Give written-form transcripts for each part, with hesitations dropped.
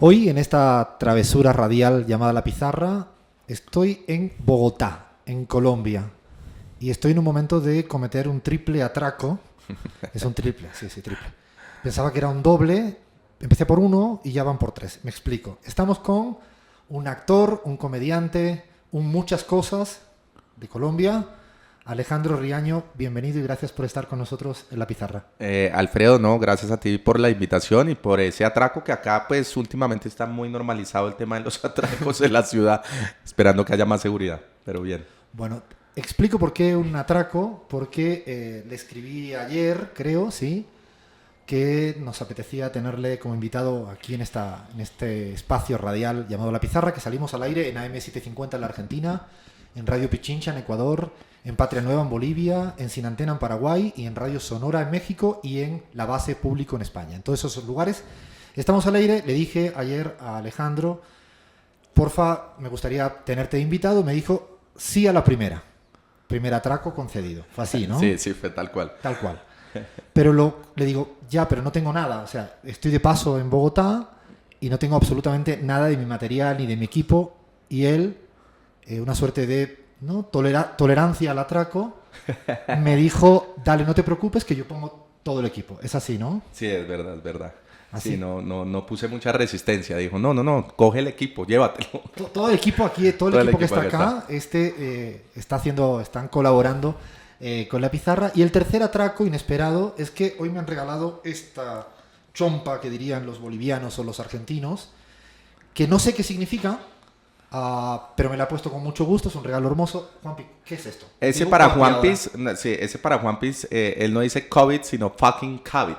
Hoy, en esta travesura radial llamada La Pizarra, estoy en Bogotá, en Colombia. Y estoy en un momento de cometer un triple atraco. Es un triple, sí, triple. Pensaba que era un doble, empecé por uno y ya van por tres. Me explico. Estamos con un actor, un comediante, un muchas cosas de Colombia. Alejandro Riaño, bienvenido y gracias por estar con nosotros en La Pizarra. Alfredo, no, gracias a ti por la invitación y por ese atraco que acá pues últimamente está muy normalizado el tema de los atracos en la ciudad, esperando que haya más seguridad, pero bien. Bueno, explico por qué un atraco, porque le escribí ayer, creo, sí, que nos apetecía tenerle como invitado aquí en este espacio radial llamado La Pizarra, que salimos al aire en AM750 en la Argentina, en Radio Pichincha en Ecuador, en Patria Nueva en Bolivia, en Sin Antena en Paraguay y en Radio Sonora en México y en La Base Público en España. En todos esos lugares estamos al aire. Le dije ayer a Alejandro, porfa, me gustaría tenerte invitado. Me dijo sí a la primera. Primer atraco concedido. Fue así, ¿no? Sí, fue tal cual. Tal cual. Pero le digo, ya, pero no tengo nada. O sea, estoy de paso en Bogotá y no tengo absolutamente nada de mi material ni de mi equipo. Y él, una suerte de tolerancia al atraco, me dijo, dale, no te preocupes que yo pongo todo el equipo. Es así, ¿no? Sí, es verdad, es verdad. ¿Así? Sí, no puse mucha resistencia. Dijo, no, coge el equipo, llévatelo. Todo el equipo aquí, todo el equipo que está acá, están colaborando con La Pizarra. Y el tercer atraco inesperado es que hoy me han regalado esta chompa que dirían los bolivianos o los argentinos, que no sé qué significa, pero me la ha puesto con mucho gusto, es un regalo hermoso. Juanpi, ¿qué es esto? Ese para Juanpis, él no dice COVID, sino fucking COVID.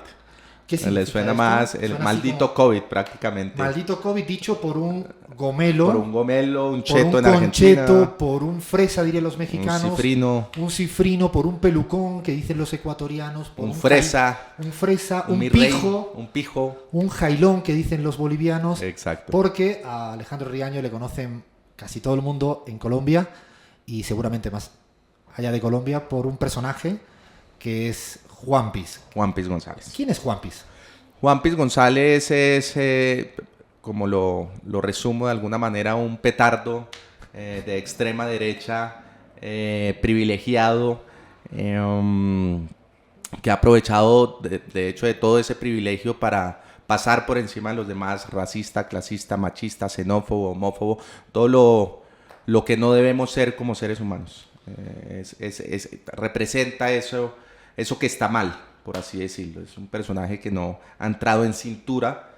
¿Qué significa Le suena esto? más el Suena maldito como, COVID prácticamente. Maldito COVID dicho por un gomelo. Por un gomelo, un por cheto un en Argentina. concheto, por un fresa, dirían los mexicanos. Un cifrino, por un pelucón, que dicen los ecuatorianos. Por un fresa. Un pijo. Un jailón, que dicen los bolivianos. Exacto. Porque a Alejandro Riaño le conocen casi todo el mundo en Colombia y seguramente más allá de Colombia por un personaje que es Juanpis. Juanpis González. ¿Quién es Juanpis? Juanpis González es, como lo resumo de alguna manera, un petardo de extrema derecha, privilegiado, que ha aprovechado de hecho de todo ese privilegio para pasar por encima de los demás, racista, clasista, machista, xenófobo, homófobo, todo lo que no debemos ser como seres humanos. Representa eso que está mal, por así decirlo. Es un personaje que no ha entrado en cintura,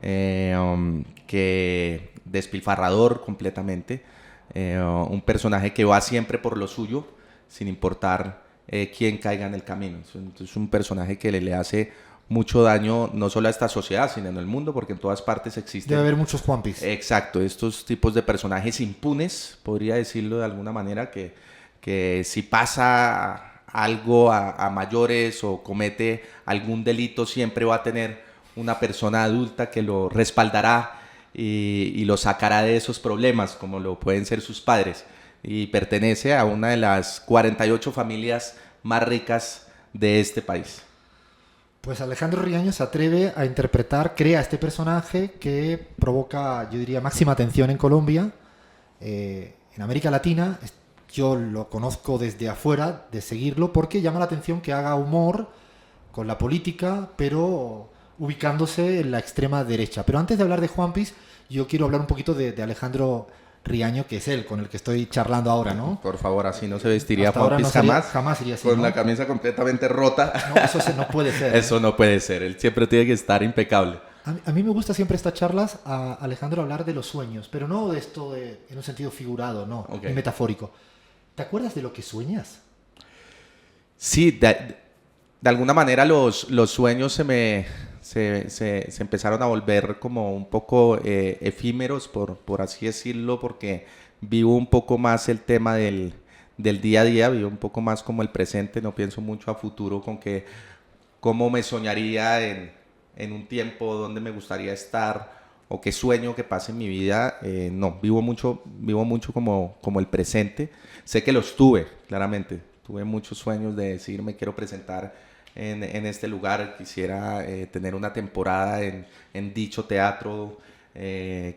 que despilfarrador completamente, un personaje que va siempre por lo suyo, sin importar quién caiga en el camino. Es un personaje que le hace mucho daño no solo a esta sociedad, sino en el mundo, porque en todas partes existen... Debe haber muchos Juanpis. Exacto, estos tipos de personajes impunes, podría decirlo de alguna manera, que si pasa algo a mayores o comete algún delito, siempre va a tener una persona adulta que lo respaldará y lo sacará de esos problemas, como lo pueden ser sus padres. Y pertenece a una de las 48 familias más ricas de este país. Pues Alejandro Riaño se atreve a crea este personaje que provoca, yo diría, máxima atención en Colombia, en América Latina. Yo lo conozco desde afuera, de seguirlo, porque llama la atención que haga humor con la política, pero ubicándose en la extrema derecha. Pero antes de hablar de Juanpis, yo quiero hablar un poquito de Alejandro Riaño, que es él, con el que estoy charlando ahora, ¿no? Por favor, así no se vestiría Juanpis jamás iría así, con ¿no? la camisa completamente rota. No, eso no puede ser. Eso no puede ser, él siempre tiene que estar impecable. A mí me gusta siempre estas charlas a Alejandro hablar de los sueños, pero no de esto en un sentido figurado, no, Okay. ni metafórico. ¿Te acuerdas de lo que sueñas? Sí, de alguna manera los sueños se empezaron a volver como un poco efímeros, por así decirlo, porque vivo un poco más el tema del día a día, vivo un poco más como el presente, no pienso mucho a futuro con que cómo me soñaría en un tiempo donde me gustaría estar o qué sueño que pase en mi vida. No, vivo mucho como el presente. Sé que los tuve, claramente, tuve muchos sueños de decir me quiero presentar en este lugar, quisiera tener una temporada en dicho teatro,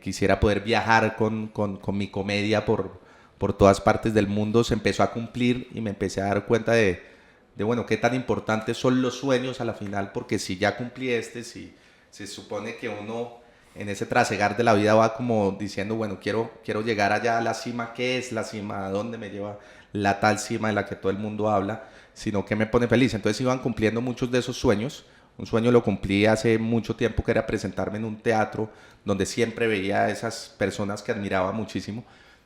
quisiera poder viajar con mi comedia por todas partes del mundo, se empezó a cumplir y me empecé a dar cuenta bueno, qué tan importantes son los sueños a la final, porque si ya cumplí si se supone que uno en ese trasegar de la vida va como diciendo, bueno, quiero llegar allá a la cima. ¿Qué es la cima? ¿A dónde me lleva la tal cima de la que todo el mundo habla? Sino que me pone feliz. Entonces iban cumpliendo muchos de esos sueños. Un sueño lo cumplí hace mucho tiempo, que era presentarme en un teatro donde siempre veía a esas personas que admiraba muchísimo.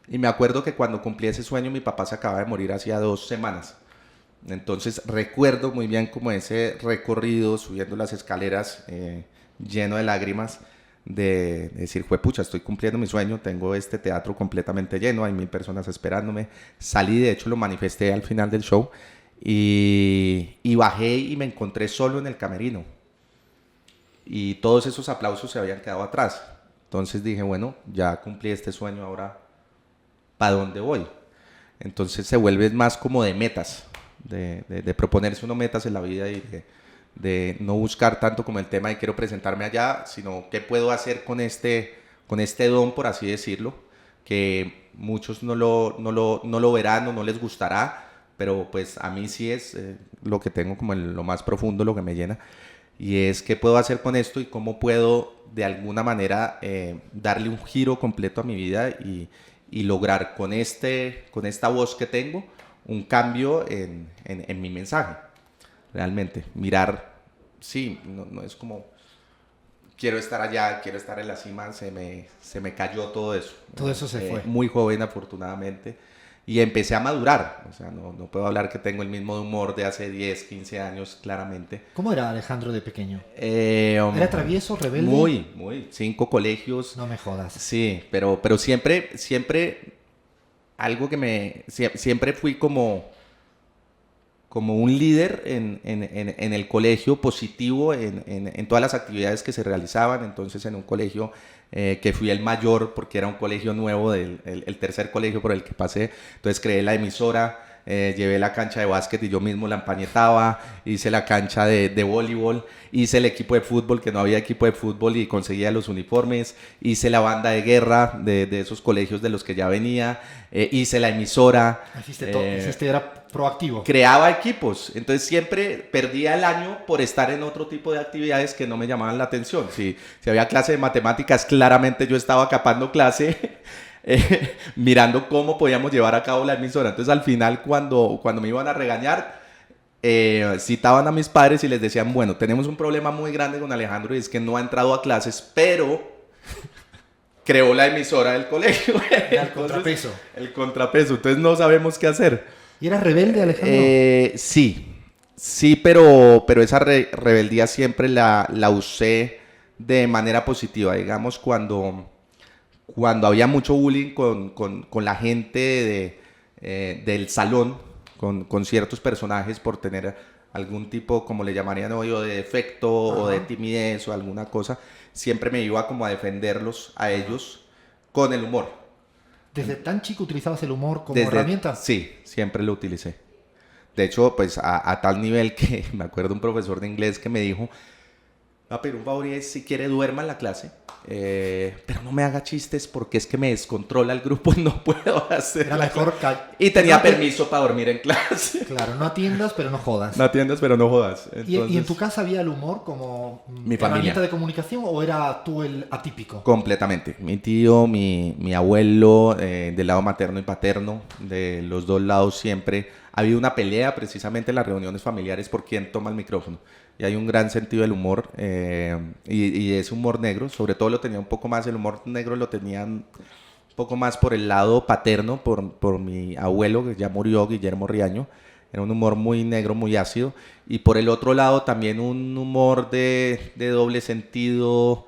Y me acuerdo que cuando cumplí ese sueño, mi papá se acaba de morir hacía 2 semanas. Entonces recuerdo muy bien como ese recorrido subiendo las escaleras lleno de lágrimas, de decir, juepucha, estoy cumpliendo mi sueño, tengo este teatro completamente lleno, hay 1000 personas esperándome. Salí, de hecho lo manifesté al final del show, y bajé y me encontré solo en el camerino. Y todos esos aplausos se habían quedado atrás. Entonces dije, bueno, ya cumplí este sueño, ahora, ¿para dónde voy? Entonces se vuelve más como de metas, de proponerse uno metas en la vida y de no buscar tanto como el tema de quiero presentarme allá, sino qué puedo hacer con este don, por así decirlo, que muchos no lo verán o no les gustará, pero pues a mí sí es lo que tengo como lo más profundo, lo que me llena, y es qué puedo hacer con esto y cómo puedo de alguna manera darle un giro completo a mi vida y lograr con esta voz que tengo un cambio en mi mensaje. Realmente, mirar, sí, no es como quiero estar allá, quiero estar en la cima, se me cayó todo eso. Todo eso se fue. Muy joven, afortunadamente, y empecé a madurar. O sea, no puedo hablar que tengo el mismo humor de hace 10, 15 años, claramente. ¿Cómo era Alejandro de pequeño? ¿Era travieso, rebelde? Muy. 5 colegios. No me jodas. Sí, pero siempre algo que siempre fui como un líder en el colegio, positivo en todas las actividades que se realizaban. Entonces en un colegio que fui el mayor, porque era un colegio nuevo, el tercer colegio por el que pasé, entonces creé la emisora, llevé la cancha de básquet y yo mismo la empañetaba, hice la cancha de voleibol, hice el equipo de fútbol, que no había equipo de fútbol, y conseguía los uniformes, hice la banda de guerra de esos colegios de los que ya venía, hice la emisora. Era proactivo. Creaba equipos, entonces siempre perdía el año por estar en otro tipo de actividades que no me llamaban la atención. Si había clase de matemáticas, claramente yo estaba capando clase, mirando cómo podíamos llevar a cabo la emisora. Entonces al final, cuando me iban a regañar, citaban a mis padres y les decían, bueno, tenemos un problema muy grande con Alejandro y es que no ha entrado a clases, pero creó la emisora del colegio. El contrapeso. El contrapeso, entonces no sabemos qué hacer. ¿Y eras rebelde, Alejandro? Sí, pero esa rebeldía siempre la usé de manera positiva. Digamos, cuando había mucho bullying con la gente del salón, con ciertos personajes por tener algún tipo, como le llamarían hoy, o de defecto, o de timidez o alguna cosa, siempre me iba como a defenderlos a ellos con el humor. ¿Desde tan chico utilizabas el humor como herramienta? Sí, siempre lo utilicé. De hecho, pues a tal nivel que me acuerdo un profesor de inglés que me dijo, va a pedir un favor, y es, si quiere duerma en la clase, pero no me haga chistes porque es que me descontrola el grupo, no puedo hacer. Era mejor y tenía permiso para dormir en clase. Claro, no atiendas pero no jodas. No atiendas pero no jodas. Entonces, ¿Y en tu casa había el humor como mi herramienta de comunicación o era tú el atípico? Completamente. Mi tío, mi abuelo, del lado materno y paterno, de los dos lados siempre ha habido una pelea precisamente en las reuniones familiares por quién toma el micrófono. Y hay un gran sentido del humor, y ese humor negro, sobre todo lo tenía un poco más, el humor negro lo tenían un poco más por el lado paterno, por mi abuelo, que ya murió, Guillermo Riaño. Era un humor muy negro, muy ácido. Y por el otro lado también un humor de doble sentido,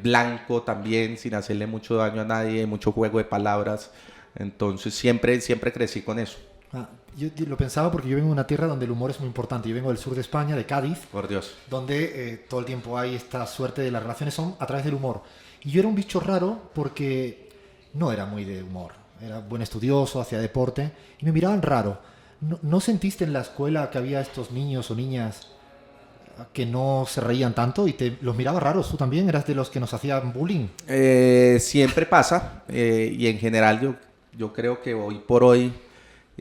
blanco también, sin hacerle mucho daño a nadie, mucho juego de palabras. Entonces siempre crecí con eso. Yo lo pensaba porque yo vengo de una tierra donde el humor es muy importante. Yo vengo del sur de España, de Cádiz. Por Dios. Donde todo el tiempo hay esta suerte de las relaciones son a través del humor. Y yo era un bicho raro porque no era muy de humor. Era buen estudioso, hacía deporte y me miraban raro. ¿No sentiste en la escuela que había estos niños o niñas que no se reían tanto y los mirabas raros? ¿Tú también eras de los que nos hacían bullying? Siempre pasa, y en general yo creo que hoy por hoy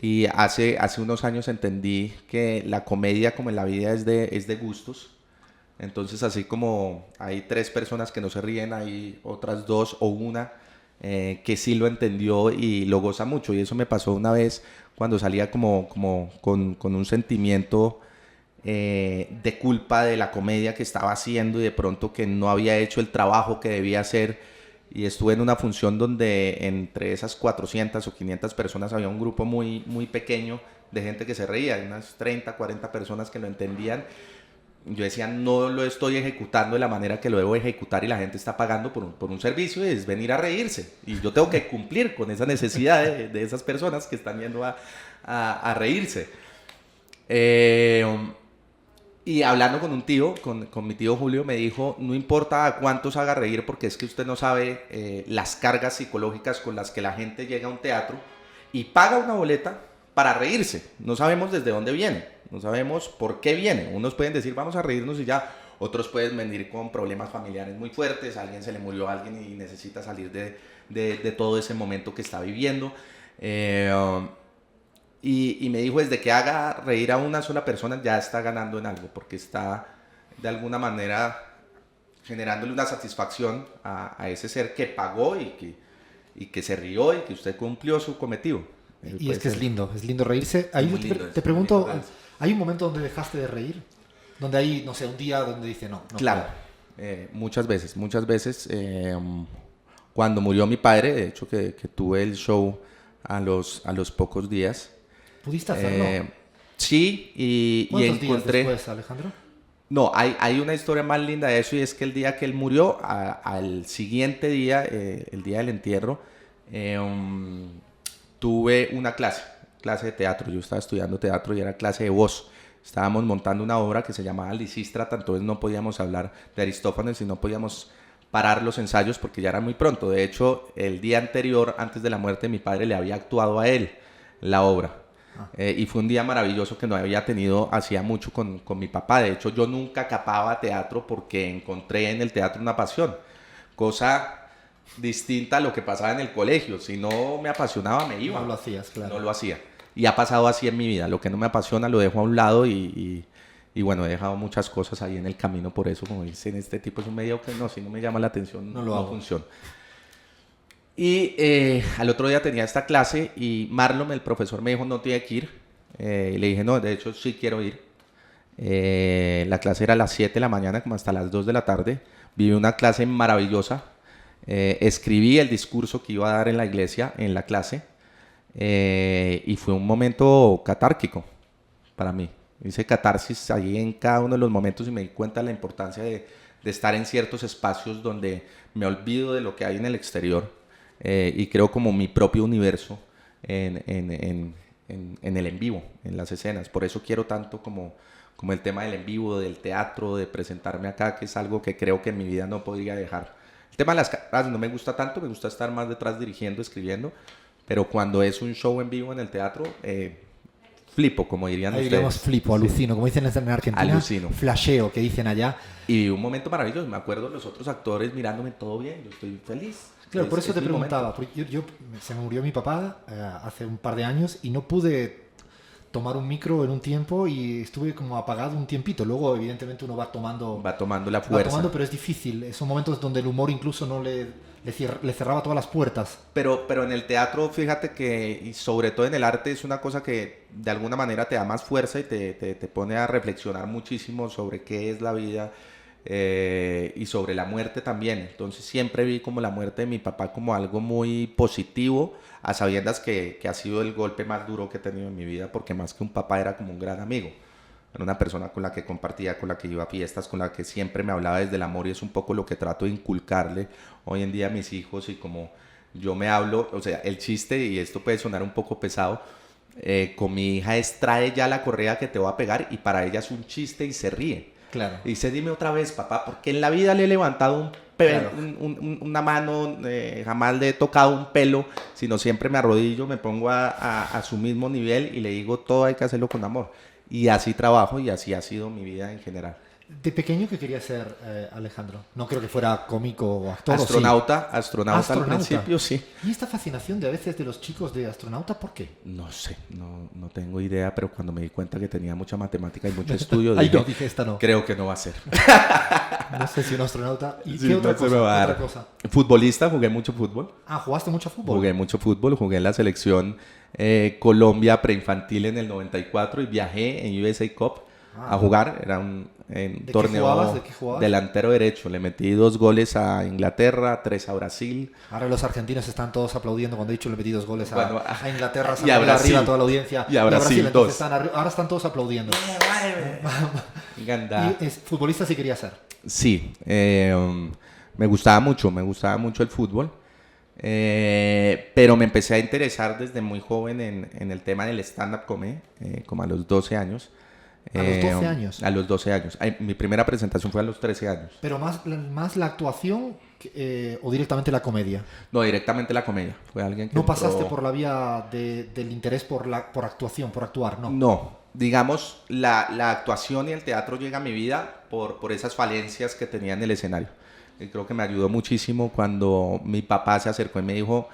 y hace unos años entendí que la comedia, como en la vida, es de gustos. Entonces, así como hay 3 personas que no se ríen, hay otras 2 o una que sí lo entendió y lo goza mucho. Y eso me pasó una vez cuando salía como con un sentimiento de culpa de la comedia que estaba haciendo y de pronto que no había hecho el trabajo que debía hacer. Y estuve en una función donde entre esas 400 o 500 personas había un grupo muy, muy pequeño de gente que se reía, unas 30, 40 personas que lo entendían. Yo decía, no lo estoy ejecutando de la manera que lo debo ejecutar y la gente está pagando por un servicio y es venir a reírse. Y yo tengo que cumplir con esa necesidad de esas personas que están yendo a reírse. Y hablando con un tío, con mi tío Julio, me dijo, no importa a cuántos haga reír porque es que usted no sabe las cargas psicológicas con las que la gente llega a un teatro y paga una boleta para reírse. No sabemos desde dónde viene, no sabemos por qué viene. Unos pueden decir, vamos a reírnos y ya. Otros pueden venir con problemas familiares muy fuertes, a alguien se le murió a alguien y necesita salir de todo ese momento que está viviendo. Y me dijo, desde que haga reír a una sola persona ya está ganando en algo, porque está de alguna manera generándole una satisfacción a ese ser que pagó y que se rió y que usted cumplió su cometido. Y es que es lindo reírse. Ahí te pregunto, ¿hay un momento donde dejaste de reír? Donde hay, no sé, un día donde dice no claro, muchas veces. Cuando murió mi padre, de hecho que tuve el show a los pocos días. ¿Pudiste hacerlo? Sí, y encontré... días después, Alejandro? No, hay una historia más linda de eso, y es que el día que él murió, al siguiente día, el día del entierro, tuve una clase de teatro. Yo estaba estudiando teatro y era clase de voz. Estábamos montando una obra que se llamaba Lisístrata, entonces no podíamos hablar de Aristófanes y no podíamos parar los ensayos porque ya era muy pronto. De hecho, el día anterior, antes de la muerte de mi padre, le había actuado a él la obra. Y fue un día maravilloso que no había tenido hacía mucho con mi papá. De hecho, yo nunca capaba teatro porque encontré en el teatro una pasión, cosa distinta a lo que pasaba en el colegio. Si no me apasionaba, me iba. No lo hacías, claro. No lo hacía. Y ha pasado así en mi vida. Lo que no me apasiona lo dejo a un lado y bueno, he dejado muchas cosas ahí en el camino. Por eso, como dicen, este tipo es un medio que no, si no me llama la atención, no funciona. Y al otro día tenía esta clase y Marlon, el profesor, me dijo, no tiene que ir. Y le dije, no, de hecho sí quiero ir. La clase era a las 7 de la mañana, como hasta las 2 de la tarde. Viví una clase maravillosa. Escribí el discurso que iba a dar en la iglesia, en la clase. Y fue un momento catárquico para mí. Hice catarsis allí en cada uno de los momentos y me di cuenta de la importancia de estar en ciertos espacios donde me olvido de lo que hay en el exterior. Y creo como mi propio universo en el en vivo, en las escenas. Por eso quiero tanto como el tema del en vivo, del teatro, de presentarme acá, que es algo que creo que en mi vida no podría dejar. El tema de las caras no me gusta tanto, me gusta estar más detrás dirigiendo, escribiendo, pero cuando es un show en vivo en el teatro, flipo, como dirían ustedes. Digamos flipo, alucino, como dicen en Argentina. Alucino. Flasheo, que dicen allá. Y un momento maravilloso, me acuerdo los otros actores mirándome, todo bien, yo estoy feliz. Claro, por eso te preguntaba, porque se me murió mi papá hace un par de años y no pude tomar un micro en un tiempo y estuve como apagado un tiempito. Luego, evidentemente, uno va tomando la fuerza. Pero es difícil. Son momentos donde el humor incluso no le cerraba todas las puertas. Pero en el teatro, fíjate que, y sobre todo en el arte, es una cosa que de alguna manera te da más fuerza y te pone a reflexionar muchísimo sobre qué es la vida. Y sobre la muerte también. Entonces siempre vi como la muerte de mi papá como algo muy positivo, a sabiendas que ha sido el golpe más duro que he tenido en mi vida, porque más que un papá era como un gran amigo, era una persona con la que compartía, con la que iba a fiestas, con la que siempre me hablaba desde el amor, y es un poco lo que trato de inculcarle hoy en día a mis hijos. Y como yo me hablo, o sea, el chiste, y esto puede sonar un poco pesado, con mi hija es: trae ya la correa que te voy a pegar, y para ella es un chiste y se ríe. Claro. Y dice, dime otra vez, papá, porque en la vida le he levantado una mano, jamás le he tocado un pelo, sino siempre me arrodillo, me pongo a su mismo nivel y le digo, todo hay que hacerlo con amor. Y así trabajo y así ha sido mi vida en general. ¿De pequeño qué quería ser, Alejandro? No creo que fuera cómico o actor. Astronauta, ¿O sí? astronauta al principio, sí. ¿Y esta fascinación de a veces de los chicos de astronauta, por qué? No sé, no tengo idea, pero cuando me di cuenta que tenía mucha matemática y mucho estudio, Ay, dije, no, dije esta no. creo que no va a ser. No sé si un astronauta. ¿Y Sí, qué otra no se me cosa? va a dar. ¿Qué otra cosa? Futbolista, jugué mucho fútbol. Ah, ¿jugaste mucho fútbol? Jugué mucho fútbol, jugué en la selección Colombia preinfantil en el 94 y viajé en USA Cup a jugar. Era un ¿De torneo qué jugabas? ¿De qué jugabas? delantero derecho. Le metí 2 goles a Inglaterra, 3 a Brasil. Ahora los argentinos están todos aplaudiendo cuando he dicho le metí 2 goles Bueno, a Inglaterra, y a Brasil. arriba toda la audiencia. Y a Brasil, entonces 2. ahora están todos aplaudiendo. Ganda. Y futbolista sí quería ser. Sí, me gustaba mucho el fútbol, pero me empecé a interesar desde muy joven en el tema del stand-up comedy, como a los 12 años. ¿A los 12 años? A los 12 años. Mi primera presentación fue a los 13 años. ¿Pero más la actuación o directamente la comedia? No, directamente la comedia. Fue alguien que ¿No entró... pasaste por la vía del interés por actuación, por actuar? No. No, digamos, la actuación y el teatro llega a mi vida por esas falencias que tenía en el escenario. Y creo que me ayudó muchísimo cuando mi papá se acercó y me dijo,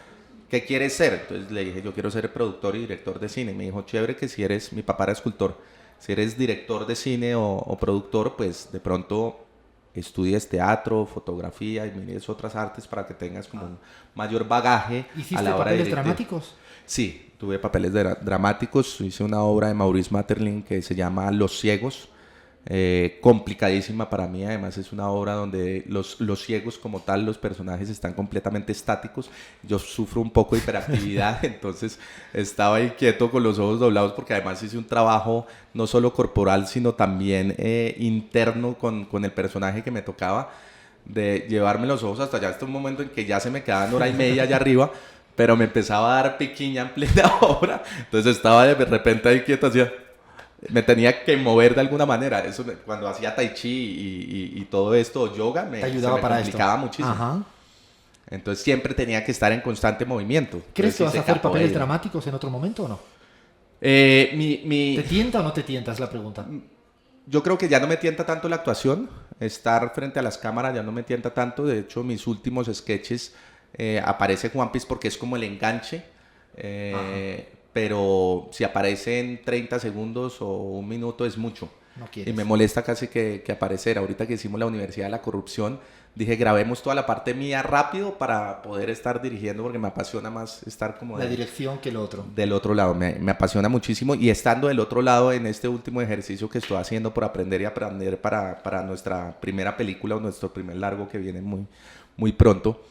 ¿qué quieres ser? Entonces le dije, yo quiero ser productor y director de cine. Y me dijo, chévere que si eres, mi papá era escultor, si eres director de cine o productor, pues de pronto estudies teatro, fotografía y mires otras artes para que tengas como un mayor bagaje a la hora de ¿Hiciste papeles dirigir. dramáticos? Sí, tuve papeles dramáticos. Hice una obra de Maurice Maeterlinck que se llama Los Ciegos, complicadísima para mí. Además es una obra donde los ciegos como tal, los personajes están completamente estáticos. Yo sufro un poco de hiperactividad, entonces estaba ahí quieto con los ojos doblados porque además hice un trabajo no solo corporal sino también interno con el personaje que me tocaba, de llevarme los ojos hasta allá, hasta un momento en que ya se me quedaban hora y media allá arriba, pero me empezaba a dar piquiña en plena obra, entonces estaba de repente ahí quieto, hacía... Me tenía que mover de alguna manera. Eso cuando hacía tai chi y todo esto, o yoga, Te ayudaba se me para complicaba esto. muchísimo. Ajá. Entonces siempre tenía que estar en constante movimiento. ¿Crees que vas a hacer papeles papeles dramáticos en otro momento o no? ¿Te ¿Te tienta o no te tienta? Es la pregunta. Yo creo que ya no me tienta tanto la actuación. Estar frente a las cámaras ya no me tienta tanto. De hecho, mis últimos sketches aparece Juan Piz porque es como el enganche. Pero si aparece en 30 segundos o un minuto es mucho. No quieres. Y me molesta casi que aparecer. Ahorita que hicimos la Universidad de la Corrupción, dije grabemos toda la parte mía rápido para poder estar dirigiendo porque me apasiona más estar como La dirección que lo otro. del otro lado. Me apasiona muchísimo y estando del otro lado en este último ejercicio que estoy haciendo por aprender y aprender para nuestra primera película o nuestro primer largo que viene muy, muy pronto.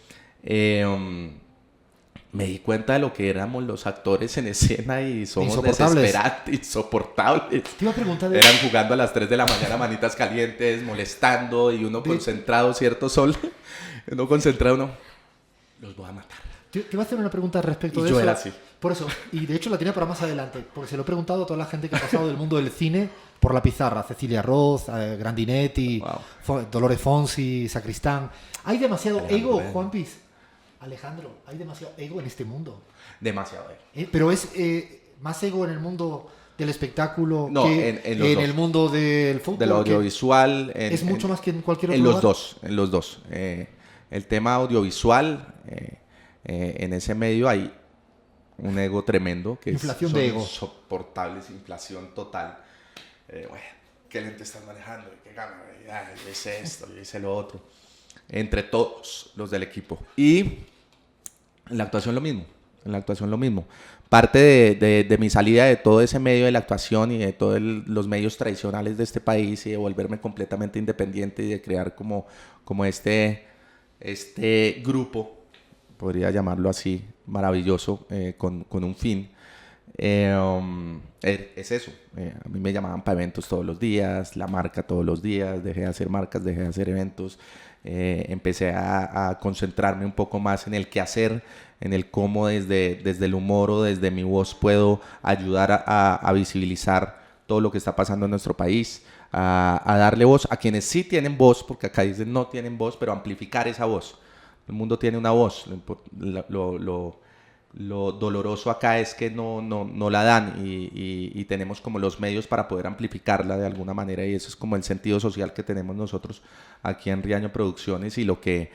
Me di cuenta de lo que éramos los actores en escena y somos desesperantes, insoportables. Te iba a preguntar Eran jugando a las 3 de la mañana, manitas calientes, molestando y uno concentrado, ¿cierto, Sol? Uno concentrado, uno, los voy a matar. Te iba a hacer una pregunta respecto Y de yo eso. era así. Por eso, y de hecho la tenía para más adelante, porque se lo he preguntado a toda la gente que ha pasado del mundo del cine por la pizarra. Cecilia Roth, Grandinetti, Dolores Fonsi, Sacristán. ¿Hay demasiado ego, Juan Piz? Alejandro, hay demasiado ego en este mundo. Demasiado. Pero es más ego en el mundo del espectáculo que en el mundo del fútbol. Del audiovisual. Es mucho más que en cualquier otro lugar. En los dos. El tema audiovisual, en ese medio hay un ego tremendo. Que inflación de ego. Insoportables, inflación total. Bueno, ¿qué lente estás manejando? ¿Qué cámara? Yo hice esto, yo hice lo otro. Entre todos los del equipo. Y en la actuación lo mismo. Parte de mi salida de todo ese medio de la actuación y de todos los medios tradicionales de este país y de volverme completamente independiente y de crear como este grupo, podría llamarlo así, maravilloso, con un fin. Es eso. A mí me llamaban para eventos todos los días, la marca todos los días, dejé de hacer marcas, dejé de hacer eventos. Empecé a concentrarme un poco más en el qué hacer, en el cómo desde el humor o desde mi voz puedo ayudar a visibilizar todo lo que está pasando en nuestro país, a darle voz a quienes sí tienen voz, porque acá dicen no tienen voz, pero amplificar esa voz. El mundo tiene una voz. lo doloroso acá es que no la dan y tenemos como los medios para poder amplificarla de alguna manera, y eso es como el sentido social que tenemos nosotros aquí en Riaño Producciones, y lo que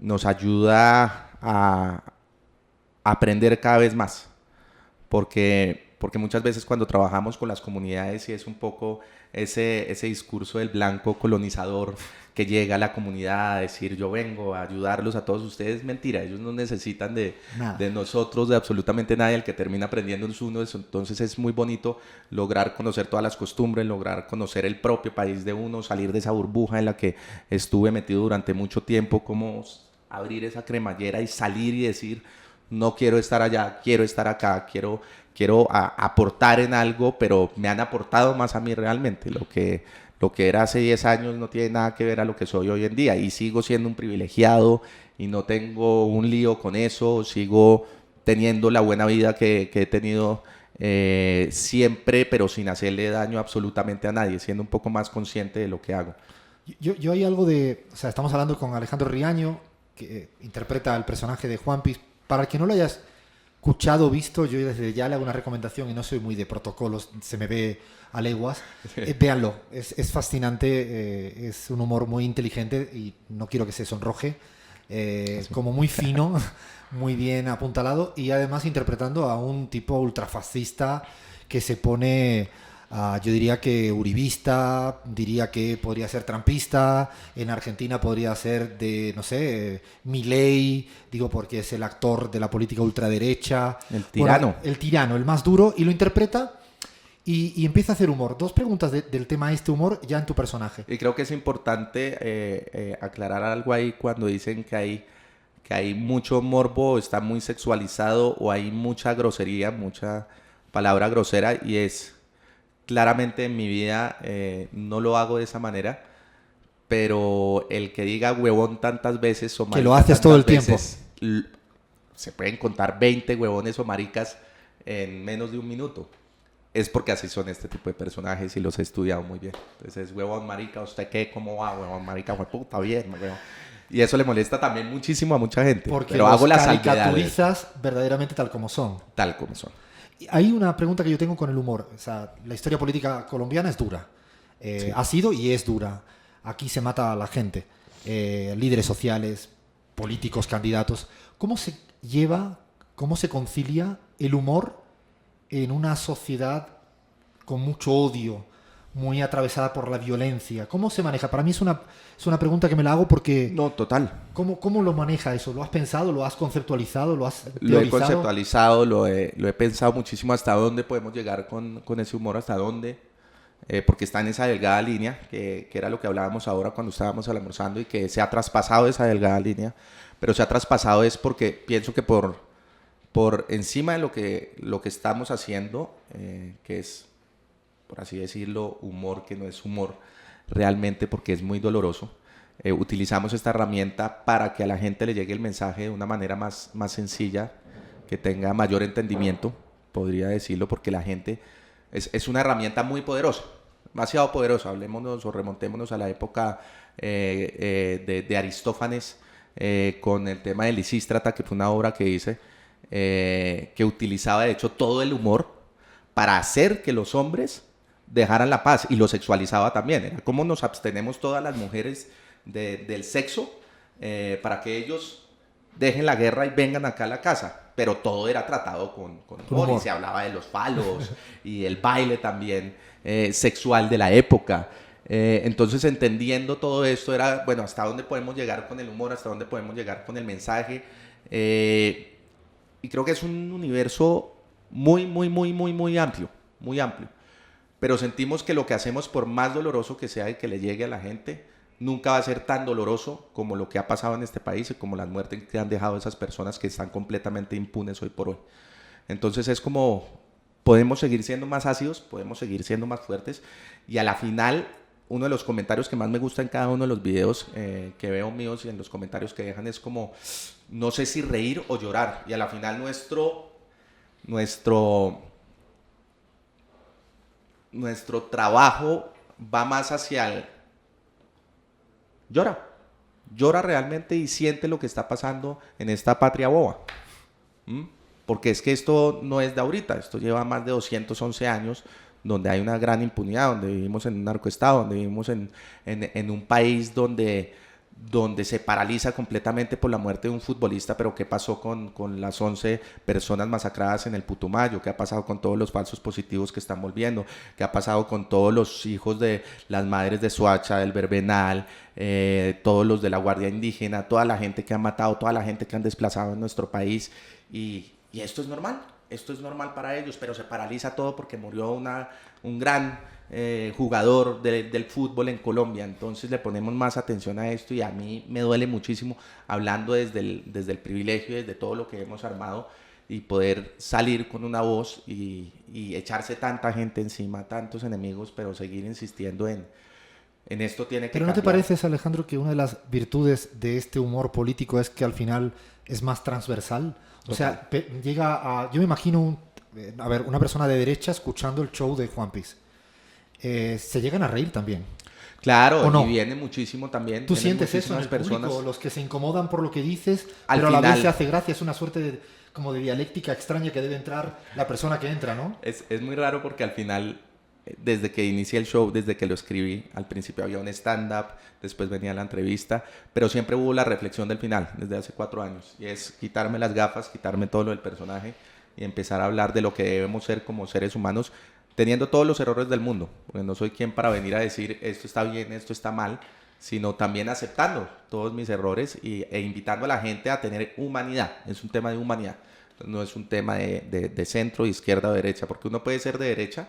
nos ayuda a aprender cada vez más, porque muchas veces cuando trabajamos con las comunidades y es un poco ese discurso del blanco colonizador que llega a la comunidad a decir yo vengo a ayudarlos a todos ustedes, mentira, ellos no necesitan de nosotros, de absolutamente nadie, el que termina aprendiendo es uno. Entonces es muy bonito lograr conocer todas las costumbres, lograr conocer el propio país de uno, salir de esa burbuja en la que estuve metido durante mucho tiempo, como abrir esa cremallera y salir y decir no quiero estar allá, quiero estar acá, quiero aportar en algo, pero me han aportado más a mí realmente. Lo que era hace 10 años no tiene nada que ver a lo que soy hoy en día, y sigo siendo un privilegiado y no tengo un lío con eso, sigo teniendo la buena vida que he tenido siempre, pero sin hacerle daño absolutamente a nadie, siendo un poco más consciente de lo que hago. Yo hay algo de... O sea, estamos hablando con Alejandro Riaño, que interpreta el personaje de Juan Pis. Para el que no lo hayas escuchado o visto, yo desde ya le hago una recomendación, y no soy muy de protocolos, se me ve a leguas. Véanlo, es fascinante, es un humor muy inteligente y no quiero que se sonroje, como muy fino, muy bien apuntalado, y además interpretando a un tipo ultrafascista que se pone... yo diría que uribista, diría que podría ser trampista, en Argentina podría ser de, no sé, Milei, digo porque es el actor de la política ultraderecha. El tirano. Bueno, el tirano, el más duro, y lo interpreta y empieza a hacer humor. Dos preguntas del tema humor ya en tu personaje. Y creo que es importante aclarar algo ahí cuando dicen que hay mucho morbo, está muy sexualizado o hay mucha grosería, mucha palabra grosera, y es... Claramente en mi vida no lo hago de esa manera, pero el que diga huevón tantas veces o marica, que lo haces todo el tiempo. Se pueden contar 20 huevones o maricas en menos de un minuto. Es porque así son este tipo de personajes y los he estudiado muy bien. Entonces, huevón, marica, ¿usted qué? ¿Cómo va? Huevón, marica, puta, bien, huevón. Y eso le molesta también muchísimo a mucha gente. Porque pero hago las caricaturizas verdaderamente tal como son. Tal como son. Hay una pregunta que yo tengo con el humor. O sea, la historia política colombiana es dura. Sí. Ha sido y es dura. Aquí se mata a la gente. Líderes sociales, políticos, candidatos. ¿Cómo se lleva, cómo se concilia el humor en una sociedad con mucho odio, muy atravesada por la violencia? ¿Cómo se maneja? Para mí es una pregunta que me la hago porque... No, total. ¿Cómo lo maneja eso? ¿Lo has pensado? ¿Lo has conceptualizado? ¿Lo has teorizado? Lo he conceptualizado, lo he pensado muchísimo hasta dónde podemos llegar con ese humor, hasta dónde, porque está en esa delgada línea, que era lo que hablábamos ahora cuando estábamos almorzando, y que se ha traspasado esa delgada línea, pero se ha traspasado es porque pienso que por encima de lo que estamos haciendo, que es, por así decirlo, humor que no es humor realmente porque es muy doloroso, utilizamos esta herramienta para que a la gente le llegue el mensaje de una manera más sencilla, que tenga mayor entendimiento, podría decirlo, porque la gente es una herramienta muy poderosa, demasiado poderosa. Hablémonos o remontémonos a la época de Aristófanes, con el tema de Lisístrata, que fue una obra que hice, que utilizaba de hecho todo el humor para hacer que los hombres dejaran la paz, y lo sexualizaba también. Era como nos abstenemos todas las mujeres del sexo para que ellos dejen la guerra y vengan acá a la casa, pero todo era tratado con humor, y se hablaba de los falos y el baile también sexual de la época. Entonces, entendiendo todo esto, era, bueno, ¿hasta dónde podemos llegar con el humor? ¿Hasta dónde podemos llegar con el mensaje? Y creo que es un universo muy, muy, muy, muy, muy amplio, muy amplio. Pero sentimos que lo que hacemos, por más doloroso que sea y que le llegue a la gente, nunca va a ser tan doloroso como lo que ha pasado en este país y como las muertes que han dejado esas personas que están completamente impunes hoy por hoy. Entonces es como, podemos seguir siendo más ácidos, podemos seguir siendo más fuertes, y a la final, uno de los comentarios que más me gusta en cada uno de los videos que veo míos y en los comentarios que dejan es como, no sé si reír o llorar, y a la final nuestro trabajo va más hacia el llora realmente y siente lo que está pasando en esta patria boba. ¿Mm? Porque es que esto no es de ahorita, esto lleva más de 211 años donde hay una gran impunidad, donde vivimos en un narcoestado, donde vivimos en un país donde se paraliza completamente por la muerte de un futbolista, pero ¿qué pasó con las 11 personas masacradas en el Putumayo? ¿Qué ha pasado con todos los falsos positivos que están volviendo? ¿Qué ha pasado con todos los hijos de las madres de Soacha, del Verbenal, todos los de la Guardia Indígena, toda la gente que han matado, toda la gente que han desplazado en nuestro país? Y esto es normal. Esto es normal para ellos, pero se paraliza todo porque murió un gran jugador del fútbol en Colombia. Entonces le ponemos más atención a esto y a mí me duele muchísimo hablando desde el privilegio y desde todo lo que hemos armado y poder salir con una voz y echarse tanta gente encima, tantos enemigos, pero seguir insistiendo en esto tiene que Pero ¿no te cambiar. pareces, Alejandro, que una de las virtudes de este humor político es que al final es más transversal? O sea, llega a... Yo me imagino una persona de derecha escuchando el show de Juan Piz. Se llegan a reír también. Claro, ¿O no? y viene muchísimo también. ¿Tú vienen sientes eso en el muchísimas público? Los que se incomodan por lo que dices, Al pero a la final- vez se hace gracia. Es una suerte como de dialéctica extraña que debe entrar la persona que entra, ¿no? Es muy raro porque al final, desde que inicié el show, desde que lo escribí, al principio había un stand-up, después venía la entrevista, pero siempre hubo la reflexión del final, desde hace 4 años, y es quitarme las gafas, quitarme todo lo del personaje y empezar a hablar de lo que debemos ser como seres humanos, teniendo todos los errores del mundo, porque no soy quien para venir a decir esto está bien, esto está mal, sino también aceptando todos mis errores e invitando a la gente a tener humanidad. Es un tema de humanidad, no es un tema de centro, de izquierda o derecha, porque uno puede ser de derecha,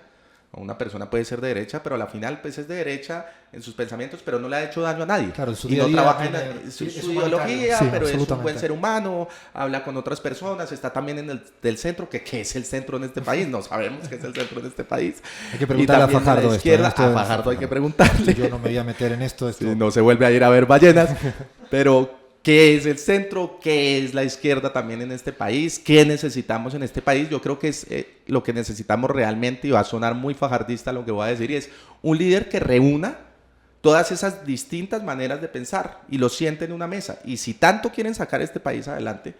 o una persona puede ser de derecha, pero a la final pues es de derecha en sus pensamientos, pero no le ha hecho daño a nadie. Claro, en su y día a no día trabaja tiene- en su es ideología, humanitario. Sí, pero es un buen absolutamente. ser humano, habla con otras personas, está también en el del centro, que ¿qué es el centro en este país? No sabemos qué es el centro en este país. Hay que preguntarle a Y también de la Fajardo esto, izquierda, esto a es- Fajardo hay que preguntarle. Yo no me voy a meter en esto. Sí, no se vuelve a ir a ver ballenas, pero ¿qué es el centro? ¿Qué es la izquierda también en este país? ¿Qué necesitamos en este país? Yo creo que es lo que necesitamos realmente, y va a sonar muy fajardista lo que voy a decir, y es un líder que reúna todas esas distintas maneras de pensar y lo siente en una mesa. Y si tanto quieren sacar este país adelante,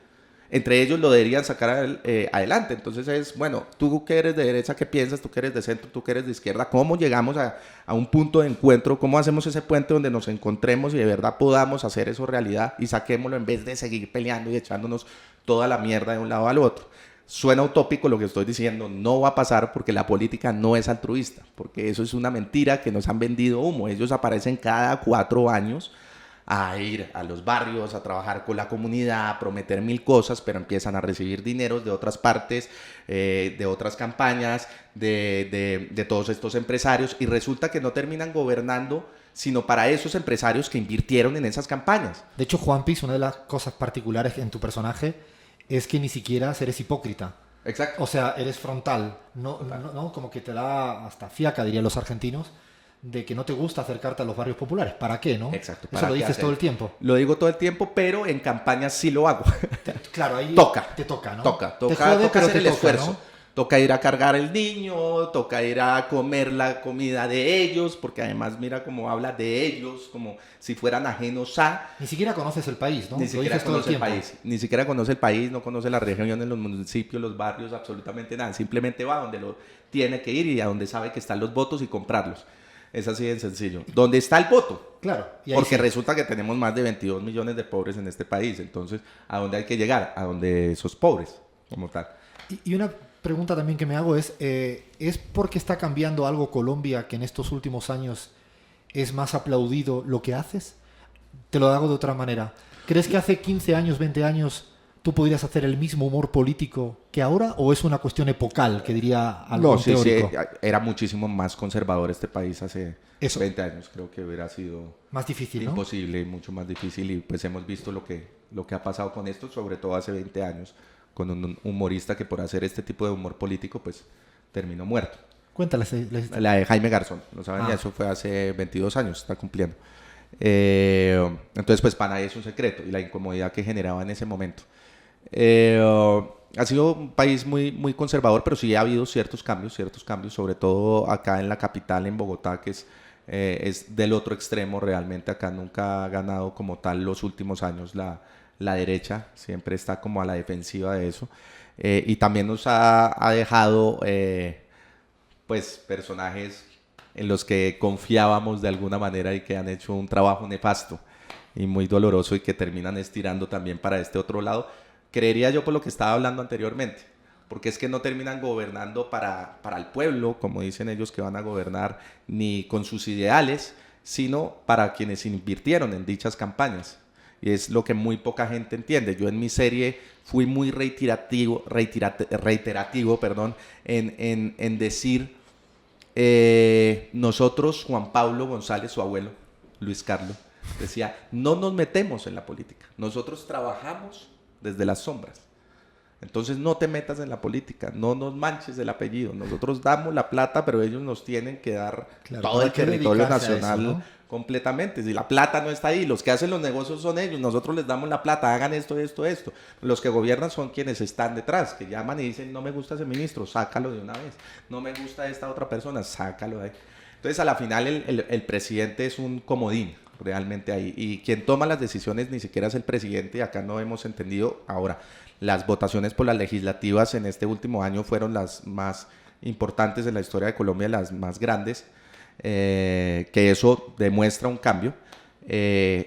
entre ellos lo deberían sacar adelante. Entonces es, bueno, tú que eres de derecha, ¿qué piensas? Tú que eres de centro, tú que eres de izquierda, ¿cómo llegamos a un punto de encuentro? ¿Cómo hacemos ese puente donde nos encontremos y de verdad podamos hacer eso realidad y saquémoslo en vez de seguir peleando y echándonos toda la mierda de un lado al otro? Suena utópico lo que estoy diciendo, no va a pasar porque la política no es altruista, porque eso es una mentira que nos han vendido humo. Ellos aparecen cada 4 años a ir a los barrios, a trabajar con la comunidad, a prometer 1000 cosas, pero empiezan a recibir dineros de otras partes, de otras campañas, de todos estos empresarios, y resulta que no terminan gobernando, sino para esos empresarios que invirtieron en esas campañas. De hecho, Juan Piz, una de las cosas particulares en tu personaje es que ni siquiera eres hipócrita. Exacto. O sea, eres frontal. No, como que te da hasta fiaca, dirían los argentinos, de que no te gusta acercarte a los barrios populares. ¿Para qué, no? Exacto. Eso lo dices hacer? todo el tiempo. Lo digo todo el tiempo, pero en campañas sí lo hago. Claro, ahí Toca. te toca, ¿no? Toca Te jode, pero hacer te el toca, esfuerzo. ¿no? Toca ir a cargar el niño, toca ir a comer la comida de ellos, porque además mira cómo habla de ellos, como si fueran ajenos a... Ni siquiera conoces el país, ¿no? Ni Lo siquiera dices todo el conoce el tiempo. país, ni siquiera conoce el país, no conoce las regiones, los municipios, los barrios, absolutamente nada. Simplemente va donde lo tiene que ir y a donde sabe que están los votos y comprarlos. Es así de sencillo. ¿Dónde está el voto? Claro. Y ahí Porque sí. resulta que tenemos más de 22 millones de pobres en este país. Entonces, ¿a dónde hay que llegar? A donde esos pobres, como tal. Y una pregunta también que me hago ¿es porque está cambiando algo Colombia que en estos últimos años es más aplaudido lo que haces? Te lo hago de otra manera. ¿Crees que hace 15 años, 20 años tú podrías hacer el mismo humor político que ahora? ¿O es una cuestión epocal, que diría algún No, sí, teórico? era muchísimo más conservador este país hace Eso. 20 años. Creo que hubiera sido Más difícil, ¿no? imposible, mucho más difícil. Y pues hemos visto lo que ha pasado con esto, sobre todo hace 20 años, con un humorista que por hacer este tipo de humor político, pues terminó muerto. Cuéntale. La de Jaime Garzón, ¿no saben? Ah. Eso fue hace 22 años, está cumpliendo. Entonces, pues para nadie es un secreto y la incomodidad que generaba en ese momento. Ha sido un país muy, muy conservador, pero sí ha habido ciertos cambios, sobre todo acá en la capital, en Bogotá, que es del otro extremo realmente. Acá nunca ha ganado como tal los últimos años la derecha siempre está como a la defensiva de eso. Y también nos ha dejado pues personajes en los que confiábamos de alguna manera y que han hecho un trabajo nefasto y muy doloroso y que terminan estirando también para este otro lado. Creería yo por lo que estaba hablando anteriormente, porque es que no terminan gobernando para el pueblo, como dicen ellos que van a gobernar, ni con sus ideales, sino para quienes invirtieron en dichas campañas. Y es lo que muy poca gente entiende. Yo en mi serie fui muy reiterativo en decir, nosotros, Juan Pablo González, su abuelo, Luis Carlos, decía, no nos metemos en la política, nosotros trabajamos desde las sombras. Entonces no te metas en la política, no nos manches el apellido. Nosotros damos la plata, pero ellos nos tienen que dar todo el territorio nacional eso, ¿no? Completamente. Si la plata no está ahí, los que hacen los negocios son ellos, nosotros les damos la plata, hagan esto, esto, esto. Los que gobiernan son quienes están detrás, que llaman y dicen, no me gusta ese ministro, sácalo de una vez. No me gusta esta otra persona, sácalo de ahí. Entonces a la final el presidente es un comodín realmente ahí. Y quien toma las decisiones ni siquiera es el presidente, y acá no hemos entendido ahora. Las votaciones por las legislativas en este último año fueron las más importantes en la historia de Colombia, las más grandes, que eso demuestra un cambio.